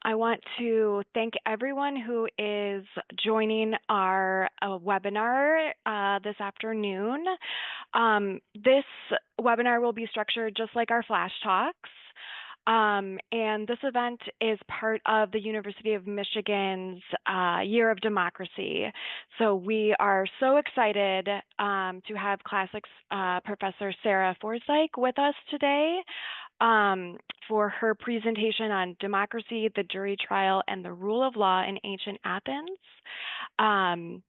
I want to thank everyone who is joining our webinar this afternoon. This webinar will be structured just like our Flash Talks. And this event is part of the University of Michigan's Year of Democracy. So we are so excited to have Classics Professor Sara Forsdyke with us today for her presentation on democracy, the jury trial, and the rule of law in ancient Athens.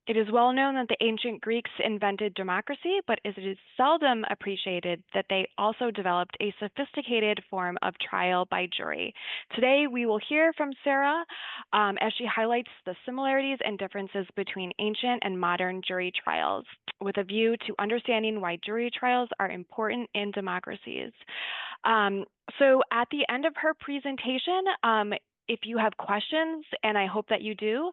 It is well known that the ancient Greeks invented democracy, but it is seldom appreciated that they also developed a sophisticated form of trial by jury. Today, we will hear from Sara as she highlights the similarities and differences between ancient and modern jury trials, with a view to understanding why jury trials are important in democracies. So at the end of her presentation, if you have questions, and I hope that you do,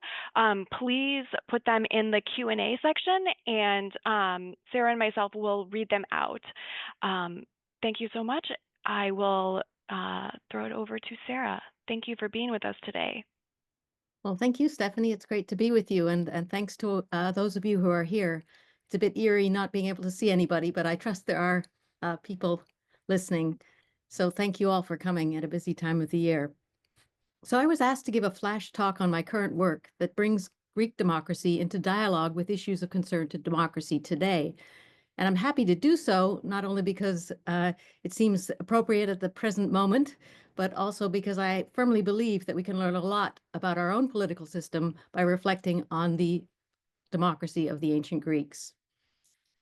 please put them in the Q&A section, and Sara and myself will read them out. Thank you so much. I will throw it over to Sara. Thank you for being with us today. Well, thank you, Stephanie. It's great to be with you, and thanks to those of you who are here. It's a bit eerie not being able to see anybody, but I trust there are people listening. So thank you all for coming at a busy time of the year. So I was asked to give a flash talk on my current work that brings Greek democracy into dialogue with issues of concern to democracy today. And I'm happy to do so, not only because it seems appropriate at the present moment, but also because I firmly believe that we can learn a lot about our own political system by reflecting on the democracy of the ancient Greeks.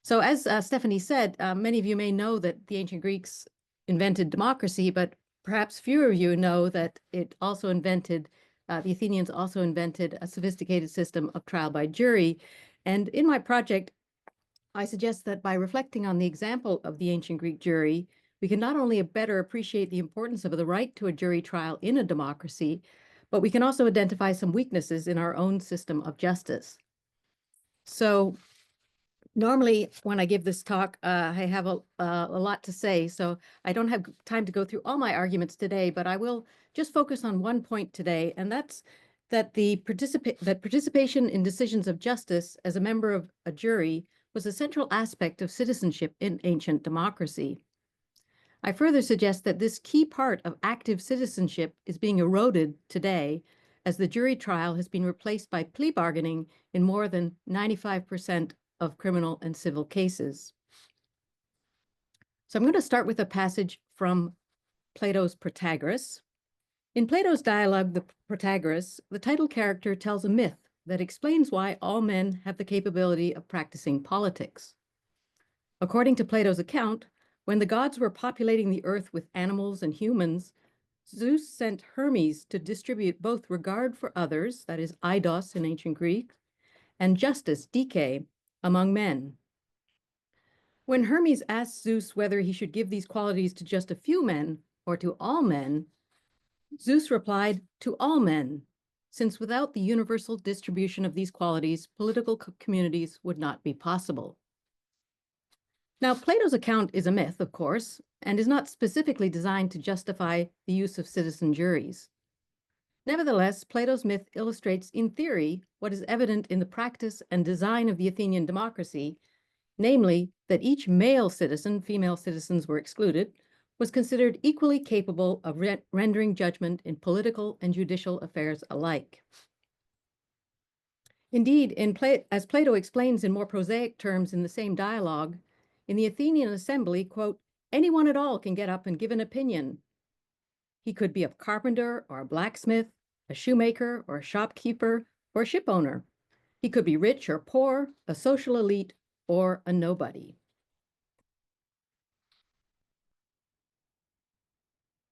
So as Stephanie said, many of you may know that the ancient Greeks invented democracy, but perhaps fewer of you know that it also invented, the Athenians also invented a sophisticated system of trial by jury. And in my project, I suggest that by reflecting on the example of the ancient Greek jury, we can not only better appreciate the importance of the right to a jury trial in a democracy, but we can also identify some weaknesses in our own system of justice. So normally, when I give this talk, I have a lot to say, so I don't have time to go through all my arguments today, but I will just focus on one point today, and that's that participation in decisions of justice as a member of a jury was a central aspect of citizenship in ancient democracy. I further suggest that this key part of active citizenship is being eroded today, as the jury trial has been replaced by plea bargaining in more than 95% of criminal and civil cases. So I'm going to start with a passage from Plato's Protagoras. In Plato's dialogue, the Protagoras, the title character tells a myth that explains why all men have the capability of practicing politics. According to Plato's account, when the gods were populating the earth with animals and humans, Zeus sent Hermes to distribute both regard for others, that is eidos in ancient Greek, and justice, dike, among men. When Hermes asked Zeus whether he should give these qualities to just a few men or to all men, Zeus replied, to all men, since without the universal distribution of these qualities, political communities would not be possible. Now, Plato's account is a myth, of course, and is not specifically designed to justify the use of citizen juries. Nevertheless, Plato's myth illustrates in theory what is evident in the practice and design of the Athenian democracy, namely that each male citizen, female citizens were excluded, was considered equally capable of rendering judgment in political and judicial affairs alike. Indeed, as Plato explains in more prosaic terms in the same dialogue, in the Athenian assembly, quote, anyone at all can get up and give an opinion. He could be a carpenter or a blacksmith, a shoemaker or a shopkeeper or a ship owner. He could be rich or poor, a social elite, or a nobody.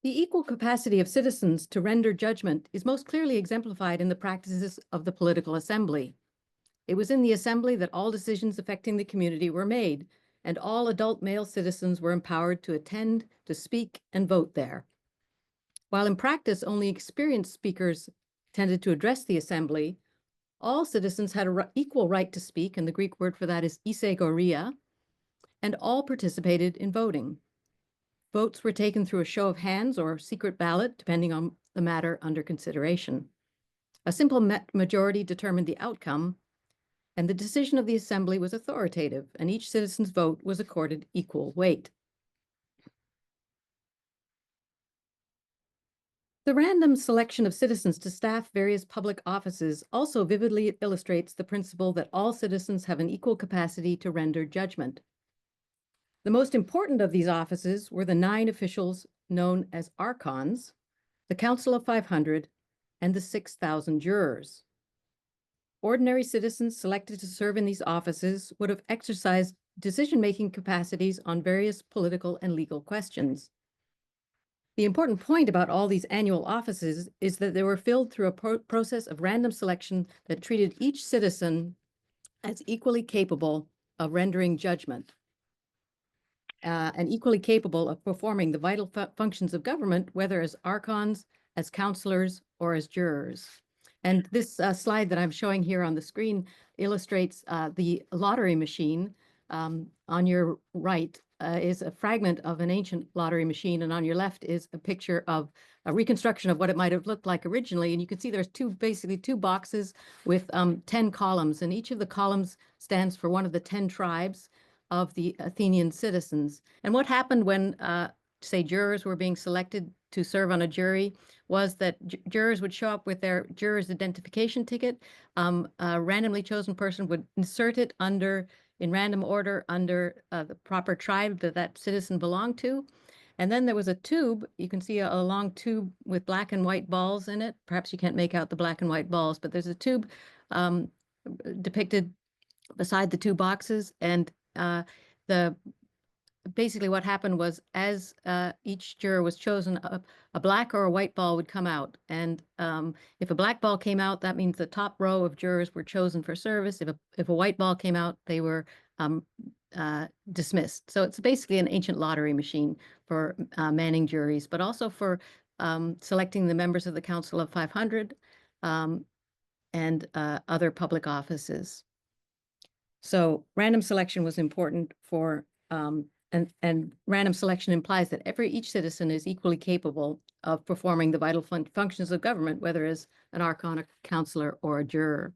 The equal capacity of citizens to render judgment is most clearly exemplified in the practices of the political assembly. It was in the assembly that all decisions affecting the community were made, and all adult male citizens were empowered to attend, to speak, and vote there. While in practice only experienced speakers tended to address the assembly, all citizens had an equal right to speak, and the Greek word for that is isegoria, and all participated in voting. Votes were taken through a show of hands or secret ballot, depending on the matter under consideration. A simple majority determined the outcome, and the decision of the assembly was authoritative, and each citizen's vote was accorded equal weight. The random selection of citizens to staff various public offices also vividly illustrates the principle that all citizens have an equal capacity to render judgment. The most important of these offices were the 9 officials known as archons, the Council of 500, and the 6,000 jurors. Ordinary citizens selected to serve in these offices would have exercised decision-making capacities on various political and legal questions. The important point about all these annual offices is that they were filled through a process of random selection that treated each citizen as equally capable of rendering judgment and equally capable of performing the vital functions of government, whether as archons, as counselors, or as jurors. And this slide that I'm showing here on the screen illustrates the lottery machine. On your right is a fragment of an ancient lottery machine, and on your left is a picture of a reconstruction of what it might have looked like originally. And you can see there's basically two boxes with 10 columns, and each of the columns stands for one of the 10 tribes of the Athenian citizens. And what happened when, say, jurors were being selected to serve on a jury was that jurors would show up with their juror's identification ticket. A randomly chosen person would insert it in random order under the proper tribe that citizen belonged to. And then there was a tube. You can see a long tube with black and white balls in it. Perhaps you can't make out the black and white balls, but there's a tube depicted beside the two boxes. And basically what happened was, as each juror was chosen, a black or a white ball would come out. And if a black ball came out, that means the top row of jurors were chosen for service. If a white ball came out, they were dismissed. So it's basically an ancient lottery machine for manning juries, but also for selecting the members of the Council of 500 and other public offices. So random selection was important for and random selection implies that each citizen is equally capable of performing the vital functions of government, whether as an archon, a counselor, or a juror.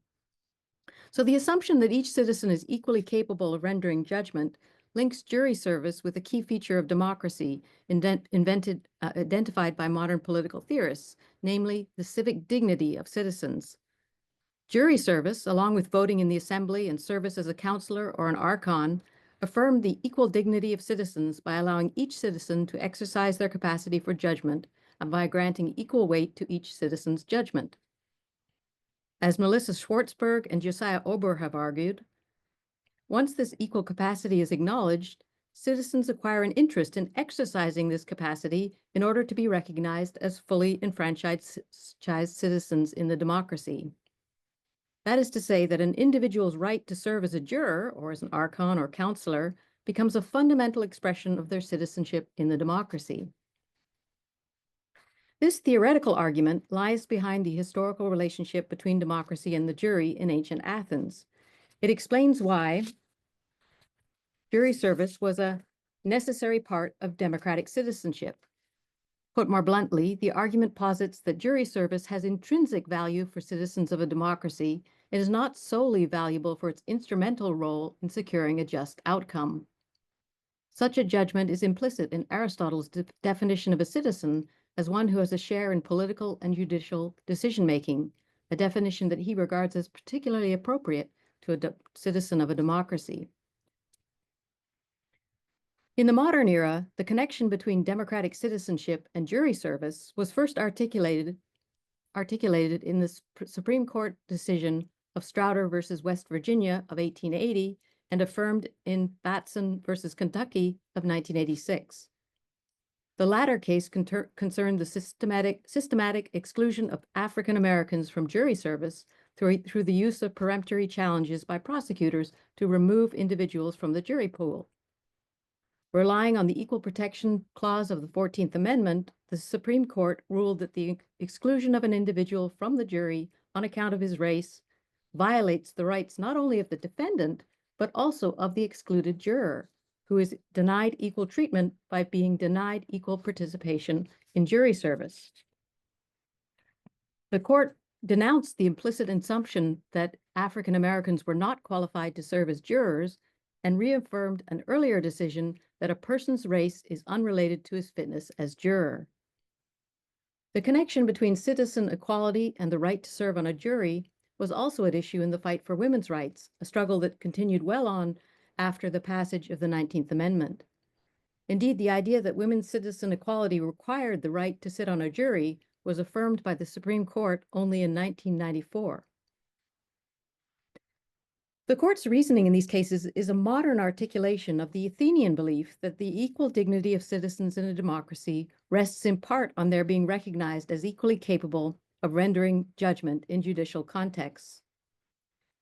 So the assumption that each citizen is equally capable of rendering judgment links jury service with a key feature of democracy identified by modern political theorists, namely the civic dignity of citizens. Jury service, along with voting in the assembly and service as a counselor or an archon, affirmed the equal dignity of citizens by allowing each citizen to exercise their capacity for judgment and by granting equal weight to each citizen's judgment. As Melissa Schwartzberg and Josiah Ober have argued, once this equal capacity is acknowledged, citizens acquire an interest in exercising this capacity in order to be recognized as fully enfranchised citizens in the democracy. That is to say that an individual's right to serve as a juror or as an archon or counselor becomes a fundamental expression of their citizenship in the democracy. This theoretical argument lies behind the historical relationship between democracy and the jury in ancient Athens. It explains why jury service was a necessary part of democratic citizenship. Put more bluntly, the argument posits that jury service has intrinsic value for citizens of a democracy. It is not solely valuable for its instrumental role in securing a just outcome. Such a judgment is implicit in Aristotle's definition of a citizen as one who has a share in political and judicial decision-making, a definition that he regards as particularly appropriate to a citizen of a democracy. In the modern era, the connection between democratic citizenship and jury service was first articulated in the Supreme Court decision of Strouder versus West Virginia of 1880 and affirmed in Batson versus Kentucky of 1986. The latter case concerned the systematic exclusion of African Americans from jury service through the use of peremptory challenges by prosecutors to remove individuals from the jury pool. Relying on the Equal Protection Clause of the 14th Amendment, the Supreme Court ruled that the exclusion of an individual from the jury on account of his race violates the rights not only of the defendant, but also of the excluded juror, who is denied equal treatment by being denied equal participation in jury service. The court denounced the implicit assumption that African Americans were not qualified to serve as jurors and reaffirmed an earlier decision that a person's race is unrelated to his fitness as juror. The connection between citizen equality and the right to serve on a jury was also at issue in the fight for women's rights, a struggle that continued well on after the passage of the 19th Amendment. Indeed, the idea that women's citizen equality required the right to sit on a jury was affirmed by the Supreme Court only in 1994. The court's reasoning in these cases is a modern articulation of the Athenian belief that the equal dignity of citizens in a democracy rests in part on their being recognized as equally capable of rendering judgment in judicial contexts.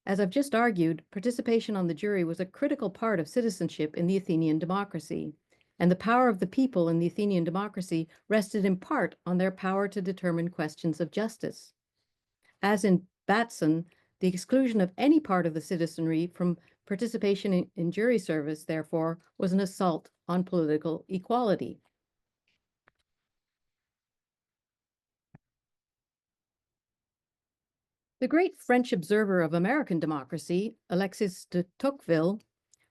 As I've just argued, participation on the jury was a critical part of citizenship in the Athenian democracy, and the power of the people in the Athenian democracy rested in part on their power to determine questions of justice. As in Batson, the exclusion of any part of the citizenry from participation in jury service, therefore, was an assault on political equality. The great French observer of American democracy, Alexis de Tocqueville,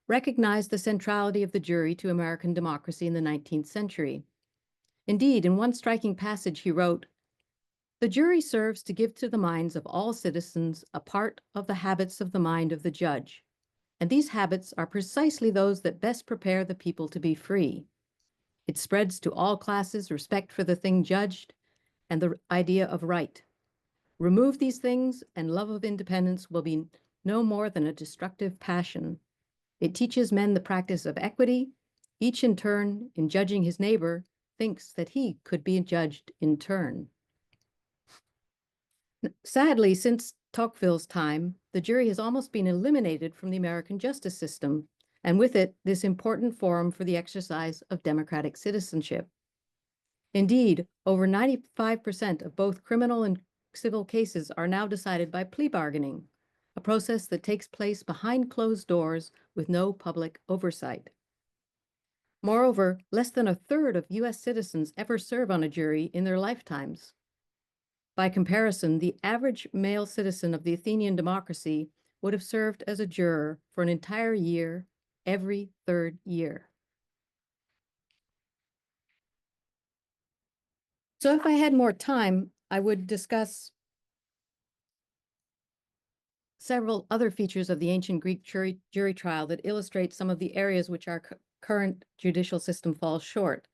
recognized the centrality of the jury to American democracy in the 19th century. Indeed, in one striking passage, he wrote, "The jury serves to give to the minds of all citizens a part of the habits of the mind of the judge, and these habits are precisely those that best prepare the people to be free. It spreads to all classes respect for the thing judged and the idea of right. Remove these things, and love of independence will be no more than a destructive passion. It teaches men the practice of equity. Each in turn, in judging his neighbor, thinks that he could be judged in turn." Sadly, since Tocqueville's time, the jury has almost been eliminated from the American justice system, and with it, this important forum for the exercise of democratic citizenship. Indeed, over 95% of both criminal and civil cases are now decided by plea bargaining, a process that takes place behind closed doors with no public oversight. Moreover, less than a third of U.S. citizens ever serve on a jury in their lifetimes. By comparison, the average male citizen of the Athenian democracy would have served as a juror for an entire year every third year. So if I had more time, I would discuss several other features of the ancient Greek jury trial that illustrate some of the areas which our current judicial system falls short.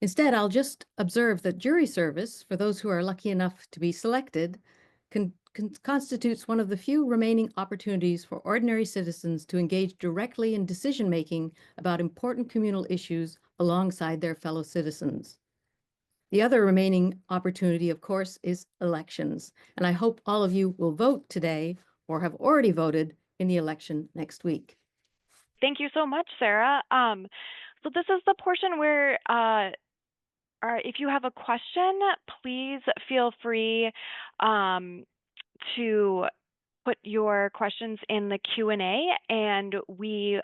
Instead, I'll just observe that jury service, for those who are lucky enough to be selected, constitutes one of the few remaining opportunities for ordinary citizens to engage directly in decision-making about important communal issues alongside their fellow citizens. The other remaining opportunity, of course, is elections, and I hope all of you will vote today or have already voted in the election next week. Thank you so much, Sarah. So this is the portion where if you have a question, please feel free to put your questions in the Q&A, and we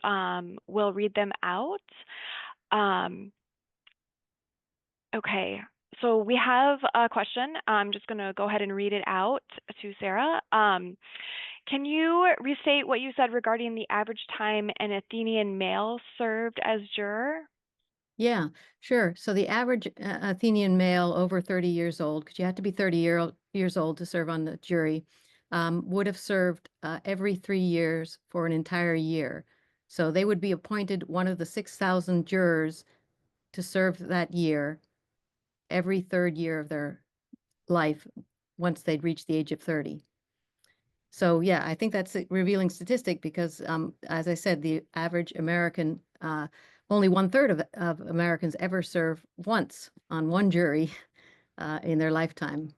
will read them out. Okay, so we have a question. I'm just going to go ahead and read it out to Sarah. Can you restate what you said regarding the average time an Athenian male served as juror? Yeah, sure. So the average Athenian male over 30 years old, because you have to be 30 years old to serve on the jury, would have served every 3 years for an entire year. So they would be appointed one of the 6,000 jurors to serve that year every third year of their life once they'd reached the age of 30. So yeah, I think that's a revealing statistic because, as I said, the average American, only 1/3 of Americans ever serve once on one jury in their lifetime.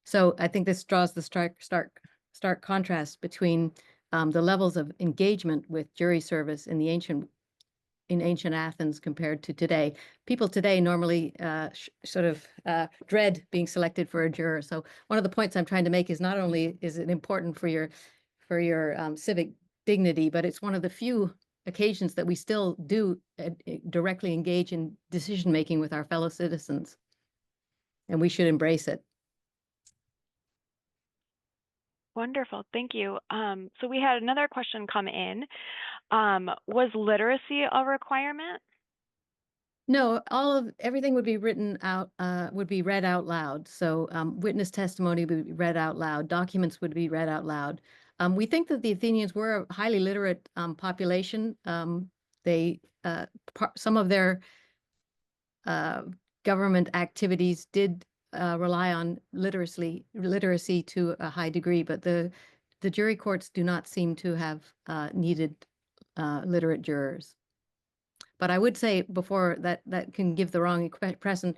So I think this draws the stark contrast between the levels of engagement with jury service in ancient Athens compared to today. People today normally sort of dread being selected for a juror. So one of the points I'm trying to make is not only is it important for your civic dignity, but it's one of the few occasions that we still do directly engage in decision making with our fellow citizens. and we should embrace it. Wonderful, thank you. So we had another question come in. Was literacy a requirement? No, everything would be written out, would be read out loud. So witness testimony would be read out loud. Documents would be read out loud. We think that the Athenians were a highly literate population. They some of their uh, government activities did rely on literacy to a high degree, but the jury courts do not seem to have needed literate jurors. But I would say before that can give the wrong impression,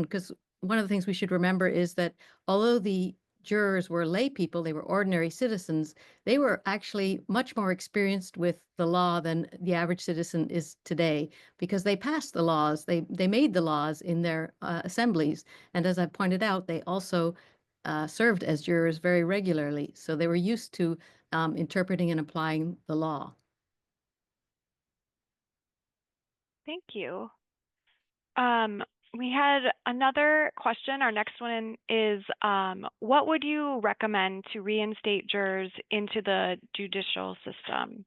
because one of the things we should remember is that although the jurors were lay people, they were ordinary citizens, they were actually much more experienced with the law than the average citizen is today, because they passed the laws, they made the laws in their assemblies. And as I pointed out, they also served as jurors very regularly. So they were used to interpreting and applying the law. Thank you. We had another question. Our next one is, what would you recommend to reinstate jurors into the judicial system?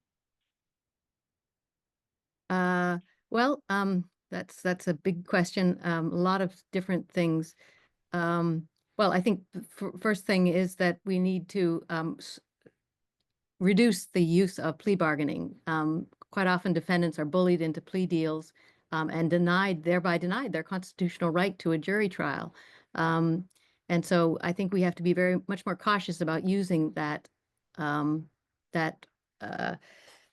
Well, that's a big question. A lot of different things. Well, I think the first thing is that we need to reduce the use of plea bargaining. Quite often, defendants are bullied into plea deals and thereby denied their constitutional right to a jury trial. And so I think we have to be very much more cautious about using um, that uh,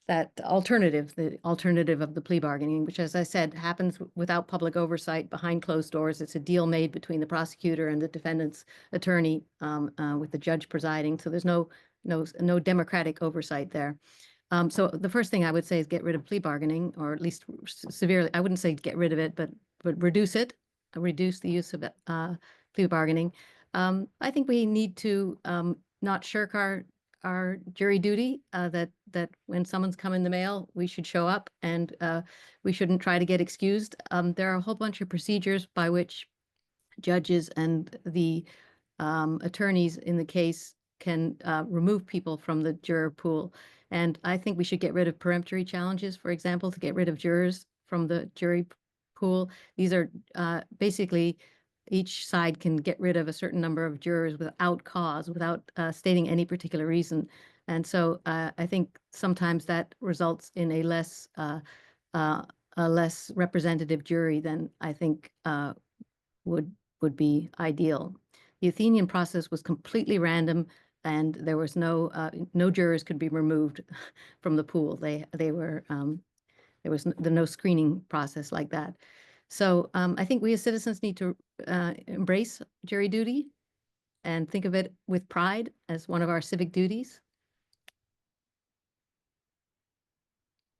that alternative, the alternative of the plea bargaining, which, as I said, happens without public oversight behind closed doors. It's a deal made between the prosecutor and the defendant's attorney, with the judge presiding. So there's no democratic oversight there. So the first thing I would say is get rid of plea bargaining, or at least severely. I wouldn't say get rid of it, but reduce it, reduce the use of plea bargaining. I think we need to not shirk our jury duty. That when someone's come in the mail, we should show up, and we shouldn't try to get excused. There are a whole bunch of procedures by which judges and the attorneys in the case can remove people from the juror pool. And I think we should get rid of peremptory challenges, for example, to get rid of jurors from the jury pool. These are basically each side can get rid of a certain number of jurors without cause, without stating any particular reason. And so I think sometimes that results in uh, a less representative jury than I think would would be ideal. The Athenian process was completely random, and there was no jurors could be removed from the pool. They were there was no screening process like that. So I think we as citizens need to embrace jury duty and think of it with pride as one of our civic duties.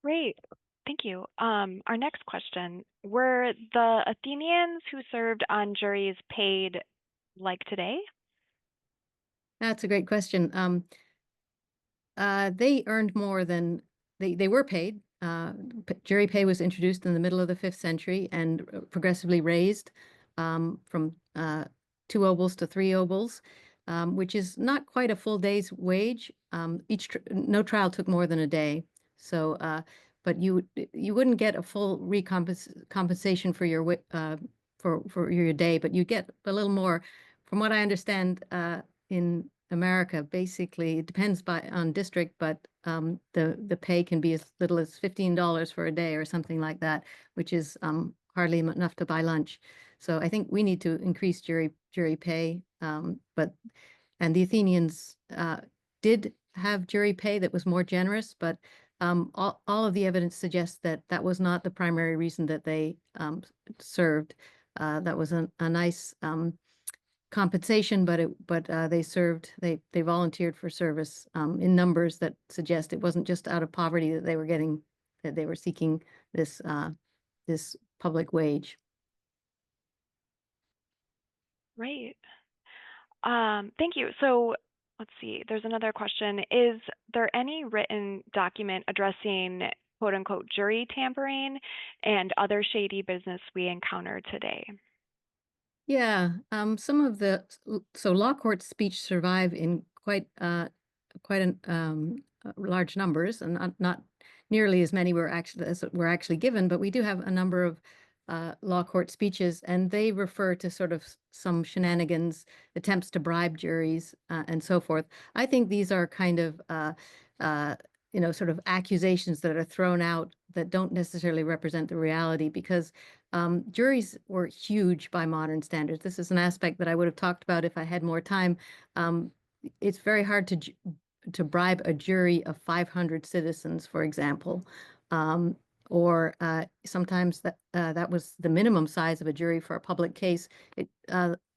Great. Thank you. Our next question, were the Athenians who served on juries paid like today? That's a great question. They earned more than they were paid. Jury pay was introduced in the middle of the 5th century and progressively raised from 2 obols to 3 obols, which is not quite a full day's wage. No trial took more than a day. So, but you wouldn't get a full compensation for your for your day, but you get a little more. From what I understand, in America, basically, it depends on district, but the pay can be as little as $15 for a day or something like that, which is hardly enough to buy lunch. So I think we need to increase jury pay. And the Athenians did have jury pay that was more generous, but all of the evidence suggests that that was not the primary reason that they served. That was a nice compensation, but they volunteered for service in numbers that suggest it wasn't just out of poverty that they were seeking this public wage. Right. Thank you. So let's see, there's another question. Is there any written document addressing quote unquote jury tampering and other shady business we encounter today? Yeah, some of the so law court speech survive in quite large numbers, and not nearly as many were actually given, but we do have a number of law court speeches, and they refer to sort of some shenanigans, attempts to bribe juries, and so forth. I think these are kind of uh, sort of accusations that are thrown out that don't necessarily represent the reality because juries were huge by modern standards. This is an aspect that I would have talked about if I had more time. Um, it's very hard to bribe a jury of 500 citizens, for example, um, or sometimes that was the minimum size of a jury for a public case.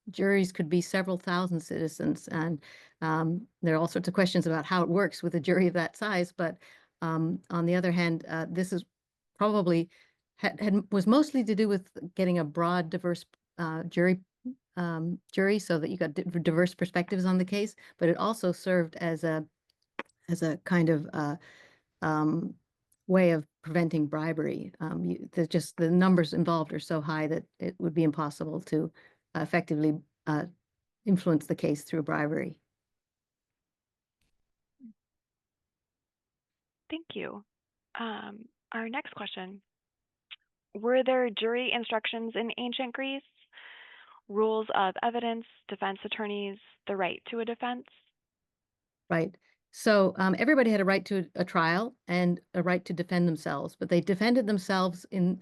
Juries could be several thousand citizens, and there are all sorts of questions about how it works with a jury of that size. But on the other hand, this is probably was mostly to do with getting a broad, diverse jury so that you got diverse perspectives on the case, but it also served as a kind of um, way of preventing bribery. There's just the numbers involved are so high that it would be impossible to effectively influence the case through bribery. Thank you. Our next question. Were there jury instructions in ancient Greece? Rules of evidence, defense attorneys, the right to a defense? Right. So everybody had a right to a trial and a right to defend themselves, but they defended themselves in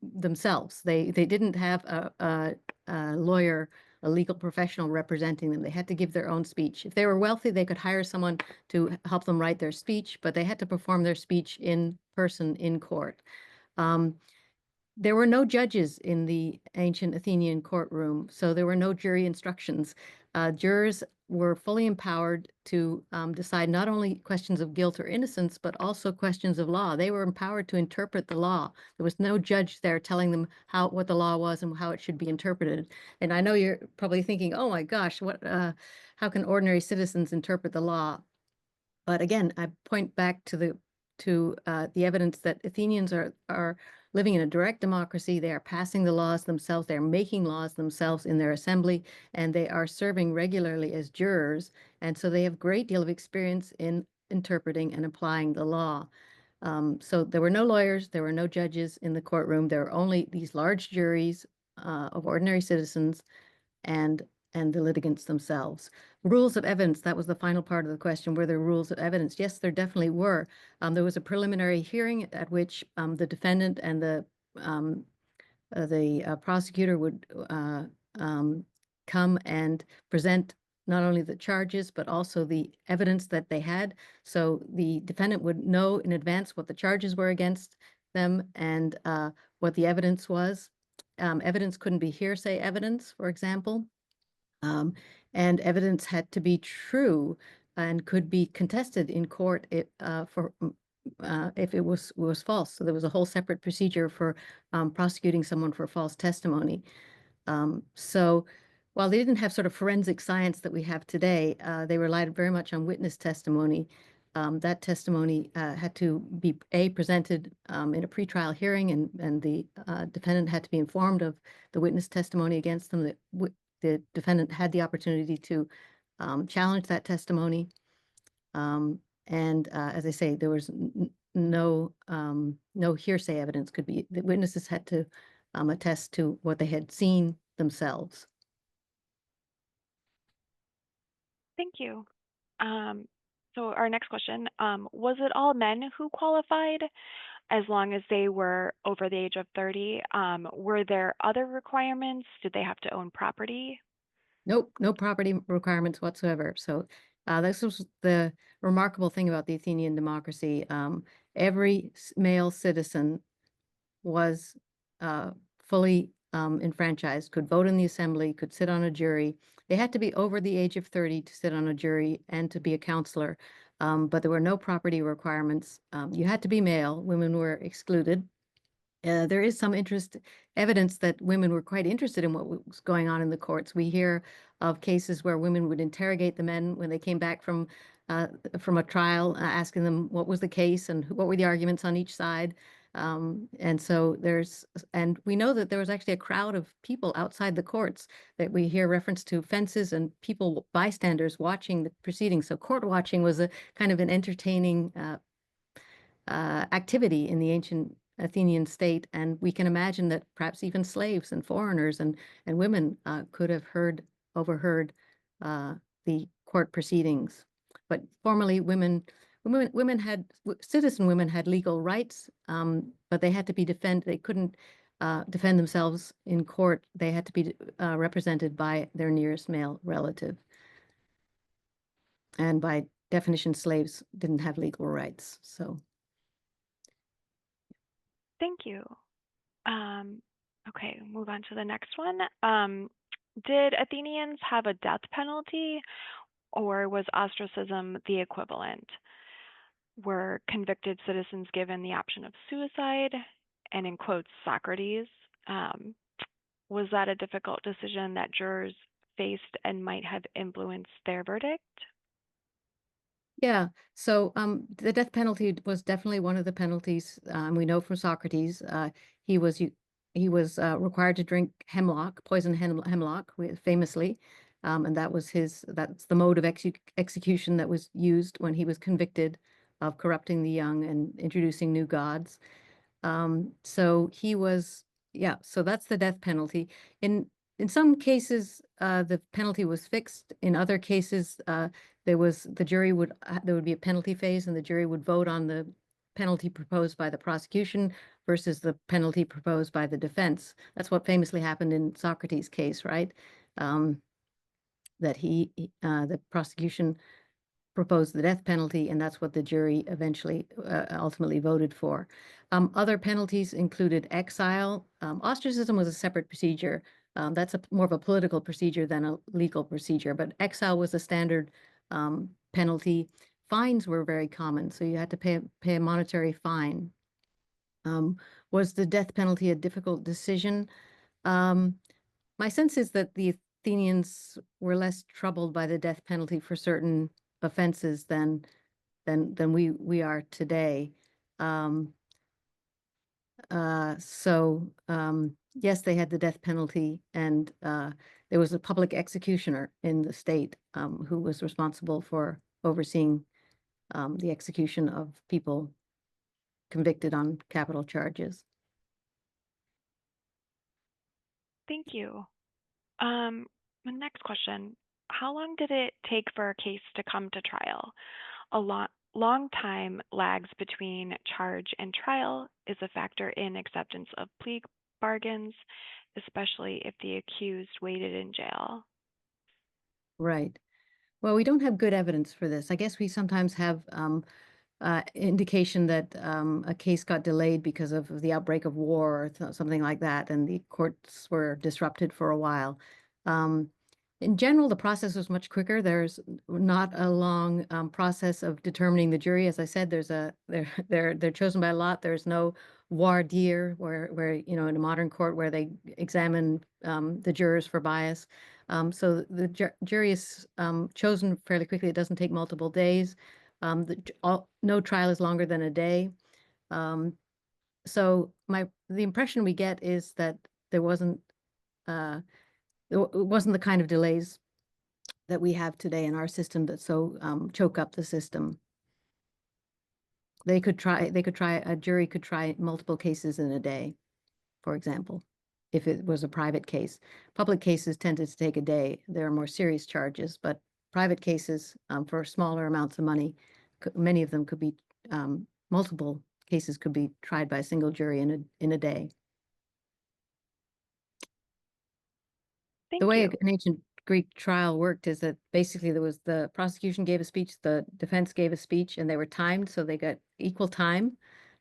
themselves. They didn't have a lawyer, a legal professional representing them. They had to give their own speech. If they were wealthy, they could hire someone to help them write their speech, but they had to perform their speech in person in court. Um, there were no judges in the ancient Athenian courtroom, so there were no jury instructions. Jurors were fully empowered to decide not only questions of guilt or innocence, but also questions of law. They were empowered to interpret the law. There was no judge there telling them what the law was and how it should be interpreted. And I know you're probably thinking, "Oh my gosh, how can ordinary citizens interpret the law?" But again, I point back to the evidence that Athenians are living in a direct democracy. They are passing the laws themselves. They are making laws themselves in their assembly, and they are serving regularly as jurors. And so they have a great deal of experience in interpreting and applying the law. So there were no lawyers, there were no judges in the courtroom. There were only these large juries of ordinary citizens and the litigants themselves. Rules of evidence, that was the final part of the question. Were there rules of evidence? Yes, there definitely were. There was a preliminary hearing at which the defendant and the prosecutor would come and present not only the charges, but also the evidence that they had. So the defendant would know in advance what the charges were against them and what the evidence was. Evidence couldn't be hearsay evidence, for example. Um, and evidence had to be true and could be contested in court if it was false. So there was a whole separate procedure for prosecuting someone for false testimony. So while they didn't have sort of forensic science that we have today, they relied very much on witness testimony. That testimony had to be presented in a pretrial hearing, and the defendant had to be informed of the witness testimony against them. The defendant had the opportunity to challenge that testimony. And as I say, there was no hearsay evidence could be. The witnesses had to attest to what they had seen themselves. Thank you. So our next question, was it all men who qualified as long as they were over the age of 30? Were there other requirements? Did they have to own property? Nope, no property requirements whatsoever. So this was the remarkable thing about the Athenian democracy. Every male citizen was fully enfranchised, could vote in the assembly, could sit on a jury. They had to be over the age of 30 to sit on a jury and to be a counselor, but there were no property requirements. You had to be male. Women were excluded. There is some evidence that women were quite interested in what was going on in the courts. We hear of cases where women would interrogate the men when they came back from a trial, asking them what was the case and what were the arguments on each side. And so and we know that there was actually a crowd of people outside the courts, that we hear reference to fences and people, bystanders watching the proceedings. So court watching was a kind of an entertaining activity in the ancient Athenian state, and we can imagine that perhaps even slaves and foreigners and women could have overheard the court proceedings. But formerly, citizen women had legal rights, but they had to be defended. They couldn't defend themselves in court. They had to be represented by their nearest male relative. And by definition, slaves didn't have legal rights. So. Thank you. Okay, move on to the next one. Did Athenians have a death penalty, or was ostracism the equivalent? Were convicted citizens given the option of suicide? And in quotes, Socrates, was that a difficult decision that jurors faced and might have influenced their verdict? Yeah, so the death penalty was definitely one of the penalties. We know from Socrates, he was required to drink hemlock, poison hemlock, famously, and that's the mode of execution that was used when he was convicted of corrupting the young and introducing new gods. So he was, yeah, so that's the death penalty. In some cases, the penalty was fixed. In other cases, there would be a penalty phase, and the jury would vote on the penalty proposed by the prosecution versus the penalty proposed by the defense. That's what famously happened in Socrates' case, right? That the prosecution proposed the death penalty, and that's what the jury ultimately voted for. Other penalties included exile. Ostracism was a separate procedure. That's more of a political procedure than a legal procedure, but exile was a standard penalty. Fines were very common, so you had to pay a monetary fine. Was the death penalty a difficult decision? My sense is that the Athenians were less troubled by the death penalty for certain offenses than we are today. Yes, they had the death penalty, and there was a public executioner in the state who was responsible for overseeing the execution of people convicted on capital charges. Thank you. The next question, how long did it take for a case to come to trial? A long time lags between charge and trial is a factor in acceptance of plea bargains, especially if the accused waited in jail. Right. Well, we don't have good evidence for this. I guess we sometimes have indication that a case got delayed because of the outbreak of war or something like that, and the courts were disrupted for a while. In general, the process was much quicker. There's not a long process of determining the jury. As I said, they're chosen by lot. There's no voir dire where in a modern court where they examine the jurors for bias. So the jury is chosen fairly quickly. It doesn't take multiple days. No trial is longer than a day. So the impression we get is that there wasn't it wasn't the kind of delays that we have today in our system that so choke up the system. A jury could try multiple cases in a day, for example, if it was a private case. Public cases tended to take a day. There are more serious charges, but private cases for smaller amounts of money, many of them could be, multiple cases could be tried by a single jury in a day. Thank The way you. an ancient Greek trial worked is that basically the prosecution gave a speech, the defense gave a speech, and they were timed, so they got equal time.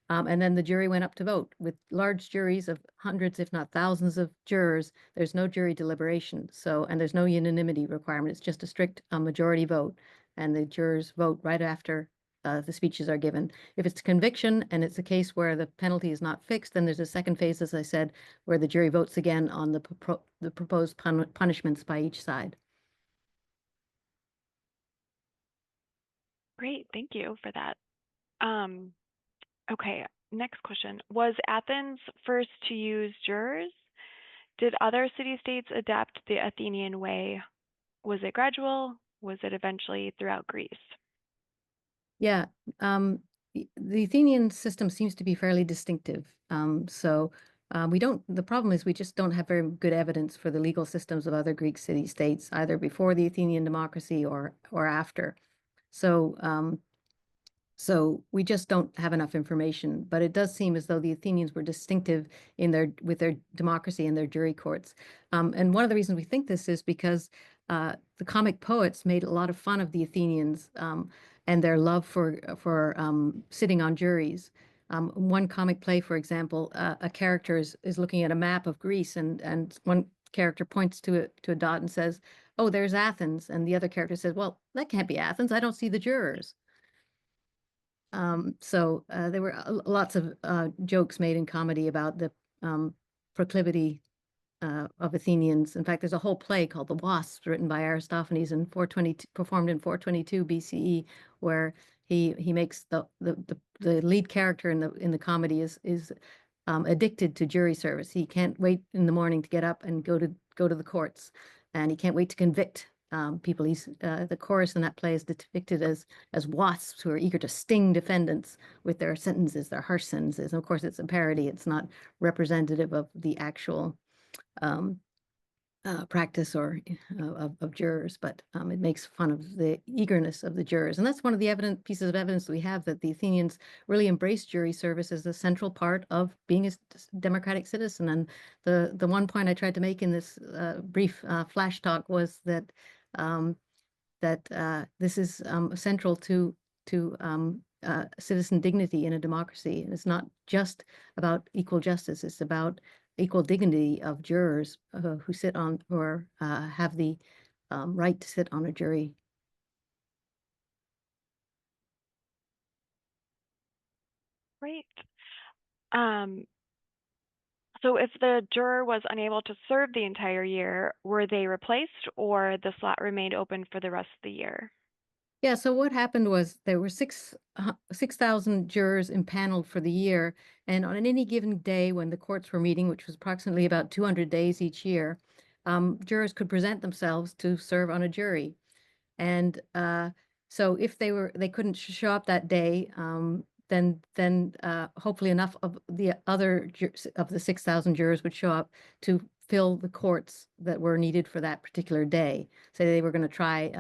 And then the jury went up to vote. With large juries of hundreds, if not thousands of jurors, there's no jury deliberation. And there's no unanimity requirement. It's just a strict majority vote. And the jurors vote right after the speeches are given. If it's conviction and it's a case where the penalty is not fixed, then there's a second phase, as I said, where the jury votes again on the proposed punishments by each side. Great, thank you for that. Okay, Next question. Was Athens first to use jurors? Did other city-states adapt the Athenian way? Was it gradual? Was it eventually throughout Greece? Yeah, the Athenian system seems to be fairly distinctive. The problem is we just don't have very good evidence for the legal systems of other Greek city-states, either before the Athenian democracy or after. So so we just don't have enough information, but it does seem as though the Athenians were distinctive with their democracy and their jury courts. And one of the reasons we think this is because the comic poets made a lot of fun of the Athenians and their love for sitting on juries. One comic play, for example, a character is looking at a map of Greece, and one character points to a dot and says, "Oh, there's Athens," and the other character says, "Well, that can't be Athens. I don't see the jurors." There were lots of jokes made in comedy about the proclivity of Athenians. In fact, there's a whole play called The Wasps, written by Aristophanes in 422, performed in 422 BCE, where he makes the lead character in the comedy is addicted to jury service. He can't wait in the morning to get up and go to the courts, and he can't wait to convict people. The chorus in that play is depicted as wasps who are eager to sting defendants with their sentences, their harsh sentences. And of course, it's a parody. It's not representative of the actual um, practice or of jurors, but it makes fun of the eagerness of the jurors. And that's one of the pieces of evidence that we have, that the Athenians really embraced jury service as a central part of being a democratic citizen. And the one point I tried to make in this brief flash talk was that um, this is central to citizen dignity in a democracy. And it's not just about equal justice, it's about equal dignity of jurors who sit on or have the right to sit on a jury. Great. So if the juror was unable to serve the entire year, were they replaced or the slot remained open for the rest of the year? Yeah, so what happened was there were 6,000 jurors impaneled for the year, and on any given day when the courts were meeting, which was approximately about 200 days each year, jurors could present themselves to serve on a jury. And so if they couldn't show up that day, then hopefully enough of the other of the 6,000 jurors would show up to fill the courts that were needed for that particular day. Say they were going to try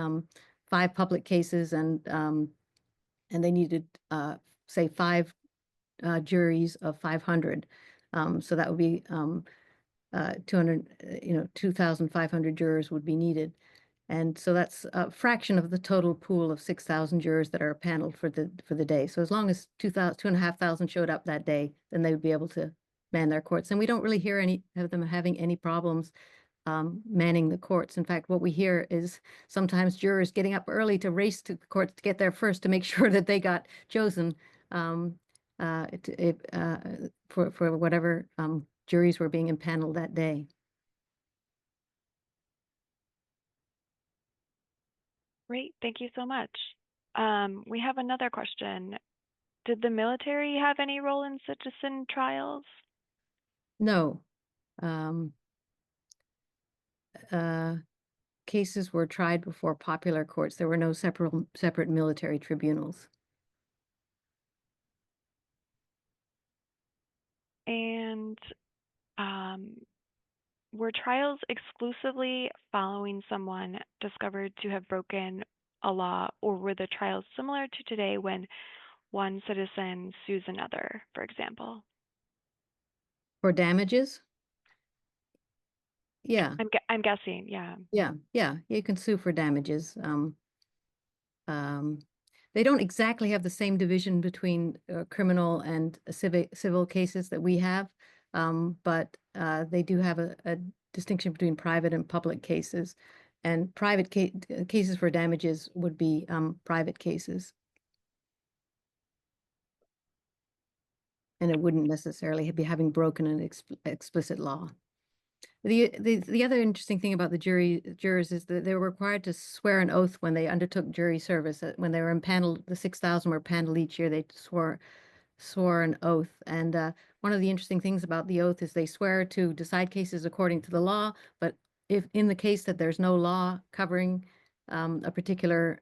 5 public cases, and they needed say 5 juries of 500. So that would be 200, 2,500 jurors would be needed. And so that's a fraction of the total pool of 6,000 jurors that are paneled for the day. So as long as 2,500 showed up that day, then they would be able to man their courts. And we don't really hear any of them having any problems manning the courts. In fact, what we hear is sometimes jurors getting up early to race to the courts to get there first to make sure that they got chosen for whatever juries were being impaneled that day. Great, thank you so much. We have another question. Did the military have any role in citizen trials? No. Cases were tried before popular courts. There were no separate military tribunals. And were trials exclusively following someone discovered to have broken a law, or were the trials similar to today when one citizen sues another, for example? For damages? Yeah, I'm guessing, yeah. yeah. You can sue for damages. They don't exactly have the same division between criminal and civil cases that we have, but they do have a distinction between private and public cases. And private cases for damages would be private cases. And it wouldn't necessarily be having broken an explicit law. The other interesting thing about the jurors is that they were required to swear an oath when they undertook jury service. When they were impaneled, the 6,000 were paneled each year. They swore swore an oath. And one of the interesting things about the oath is they swear to decide cases according to the law, but if in the case that there's no law covering a particular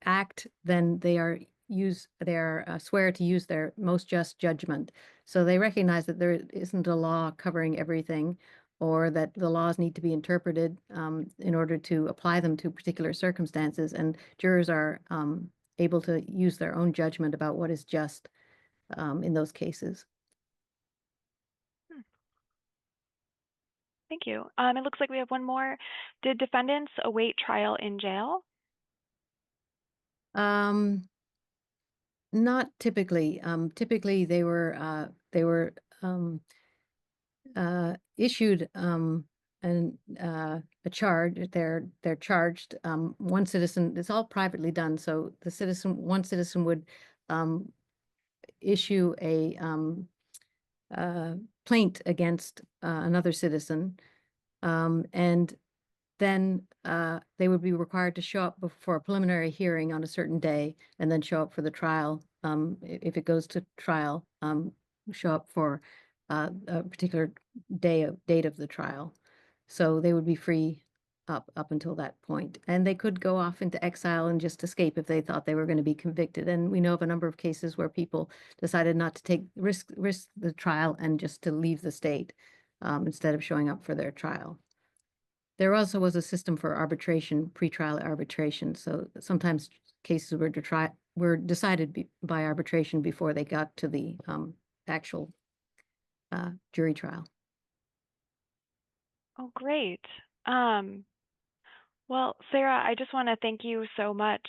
act, then they are swear to use their most just judgment. So they recognize that there isn't a law covering everything, or that the laws need to be interpreted in order to apply them to particular circumstances. And jurors are able to use their own judgment about what is just in those cases. Hmm, thank you. It looks like we have one more. Did defendants await trial in jail? Um, Not typically. Typically, they were issued a charge. They're charged. One citizen. It's all privately done. So one citizen would issue a plaint against another citizen, and then they would be required to show up for a preliminary hearing on a certain day, and then show up for the trial. If it goes to trial, show up for a particular date of the trial. So they would be free up until that point, and they could go off into exile and just escape if they thought they were going to be convicted. And we know of a number of cases where people decided not to take risk the trial and just to leave the state instead of showing up for their trial. There also was a system for arbitration, pretrial arbitration. So sometimes cases were decided by arbitration before they got to the actual jury trial. Oh, great. Well, Sara, I just want to thank you so much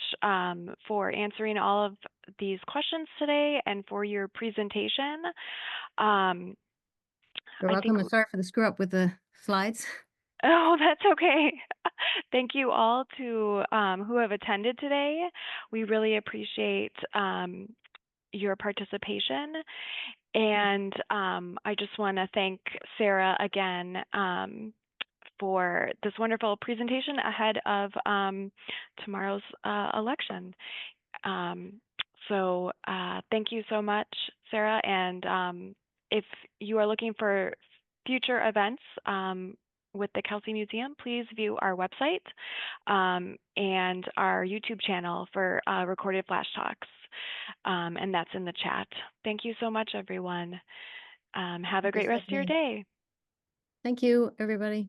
for answering all of these questions today and for your presentation. Um, You're I think, welcome, and sorry for the screw up with the slides. oh, that's okay. Thank you all to who have attended today. We really appreciate your participation. And I just want to thank Sara again for this wonderful presentation ahead of tomorrow's election. Um, thank you so much, Sara. And if you are looking for future events with the Kelsey Museum, please view our website and our YouTube channel for recorded flash talks. And that's in the chat. Thank you so much, everyone. Have a Thank you, great rest of your Stephanie. day. Thank you, everybody.